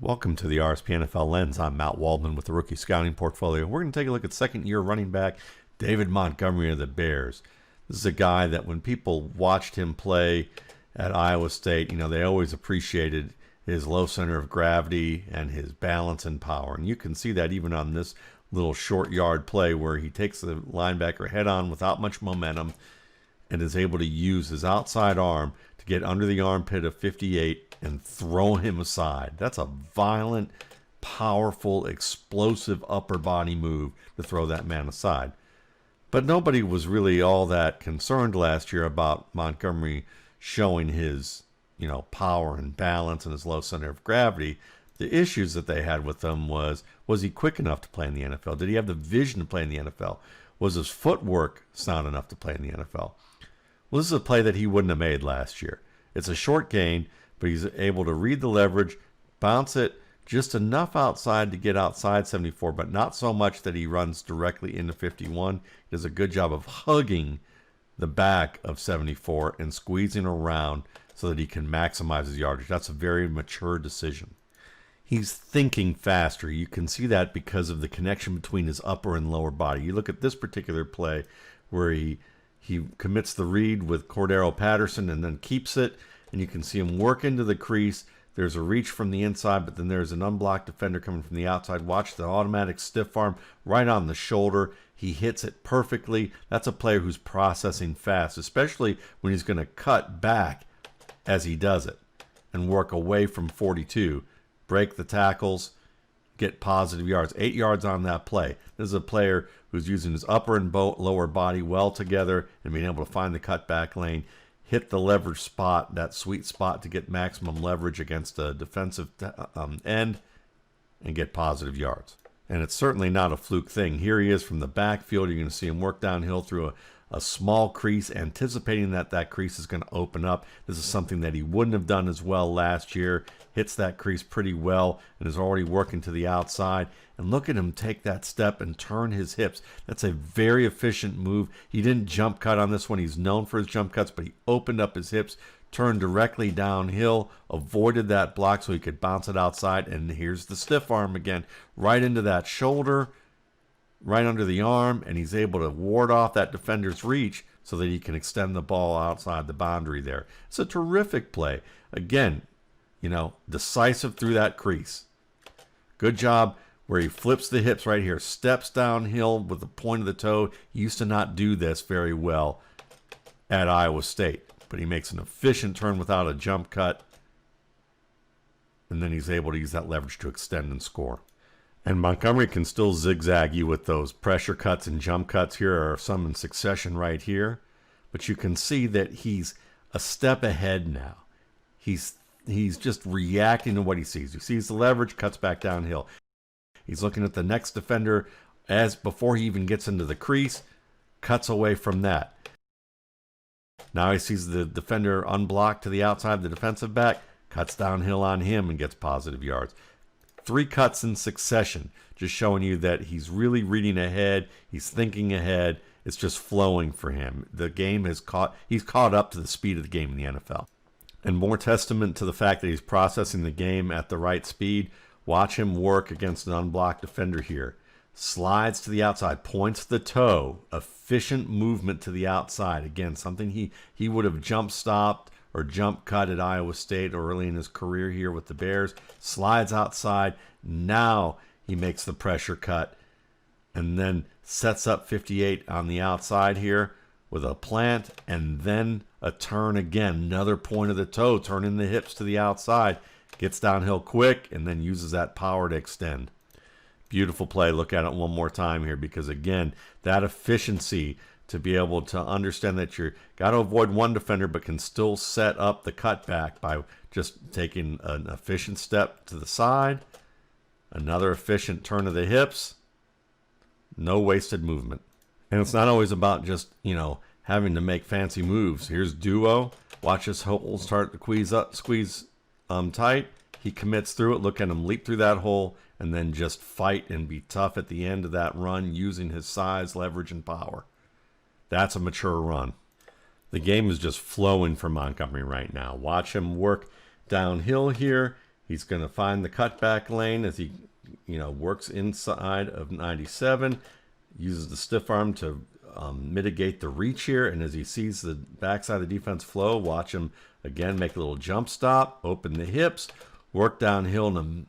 Welcome to the RSP NFL Lens. I'm Matt Waldman with the Rookie Scouting Portfolio. We're going to take a look at second-year running back David Montgomery of the Bears. This is a guy that when people watched him play at Iowa State, they always appreciated his low center of gravity and his balance and power. And you can see that even on this little short yard play where he takes the linebacker head on without much momentum and is able to use his outside arm to get under the armpit of 58 and throw him aside. That's a violent, powerful, explosive upper body move to throw that man aside. But nobody was really all that concerned last year about Montgomery showing his, power and balance and his low center of gravity. The issues that they had with him was he quick enough to play in the NFL? Did he have the vision to play in the NFL? Was his footwork sound enough to play in the NFL? Well, this is a play that he wouldn't have made last year. It's a short gain, but he's able to read the leverage, bounce it just enough outside to get outside 74, but not so much that he runs directly into 51. He does a good job of hugging the back of 74 and squeezing around so that he can maximize his yardage. That's a very mature decision. He's thinking faster. You can see that because of the connection between his upper and lower body. You look at this particular play where he commits the read with Cordero Patterson and then keeps it, and you can see him work into the crease. There's a reach from the inside, but then there's an unblocked defender coming from the outside. Watch the automatic stiff arm right on the shoulder. He hits it perfectly. That's a player who's processing fast, especially when he's going to cut back as he does it and work away from 42, break the tackles, get positive yards. 8 yards on that play. This is a player who's using his upper and lower body well together and being able to find the cutback lane, hit the leverage spot, that sweet spot to get maximum leverage against a defensive end and get positive yards. And it's certainly not a fluke thing. Here he is from the backfield. You're going to see him work downhill through a small crease, anticipating that crease is going to open up. This is something that he wouldn't have done as well last year. Hits that crease pretty well and is already working to the outside. And look at him take that step and turn his hips. That's a very efficient move. He didn't jump cut on this one. He's known for his jump cuts, but he opened up his hips, turned directly downhill, avoided that block so he could bounce it outside. And here's the stiff arm again, right into that shoulder, right under the arm, and he's able to ward off that defender's reach so that he can extend the ball outside the boundary there. It's a terrific play. Again, decisive through that crease. Good job where he flips the hips right here, steps downhill with the point of the toe. He used to not do this very well at Iowa State, but he makes an efficient turn without a jump cut, and then he's able to use that leverage to extend and score. And Montgomery can still zigzag you with those pressure cuts and jump cuts. Here are some in succession right here. But you can see that he's a step ahead now. He's just reacting to what he sees. He sees the leverage, cuts back downhill. He's looking at the next defender before he even gets into the crease, cuts away from that. Now he sees the defender unblocked to the outside, the defensive back, cuts downhill on him and gets positive yards. 3 cuts in succession, just showing you that he's really reading ahead. He's thinking ahead. It's just flowing for him. The game he's caught up to the speed of the game in the NFL. And more testament to the fact that he's processing the game at the right speed. Watch him work against an unblocked defender here. Slides to the outside, points the toe, efficient movement to the outside. Again, something he would have jump stopped or jump cut at Iowa State or early in his career here with the Bears. Slides outside. Now he makes the pressure cut and then sets up 58 on the outside here with a plant and then a turn again. Another point of the toe, turning the hips to the outside. Gets downhill quick and then uses that power to extend. Beautiful play. Look at it one more time here because, again, that efficiency to be able to understand that you're got to avoid one defender but can still set up the cutback by just taking an efficient step to the side, another efficient turn of the hips, no wasted movement. And it's not always about just, having to make fancy moves. Here's duo. Watch this hole start to squeeze tight. He commits through it. Look at him leap through that hole and then just fight and be tough at the end of that run using his size, leverage, and power. That's a mature run. The game is just flowing for Montgomery right now. Watch him work downhill here He's going to find the cutback lane as he, works inside of 97, uses the stiff arm to mitigate the reach here. And as he sees the backside of the defense flow, watch him again make a little jump stop, open the hips, work downhill,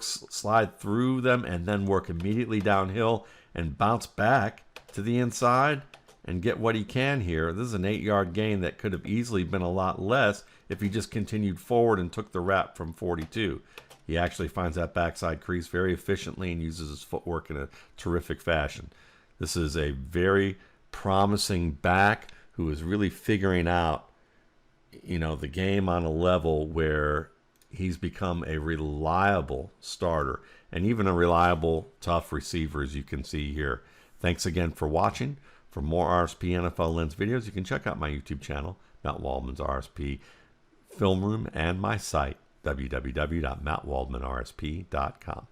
slide through them, and then work immediately downhill and bounce back to the inside and get what he can here. This is an 8-yard gain that could have easily been a lot less if he just continued forward and took the wrap from 42. He actually finds that backside crease very efficiently and uses his footwork in a terrific fashion. This is a very promising back who is really figuring out, the game on a level where he's become a reliable starter and even a reliable, tough receiver, as you can see here. Thanks again for watching. For more RSP NFL Lens videos, you can check out my YouTube channel, Matt Waldman's RSP Film Room, and my site, www.mattwaldmanrsp.com.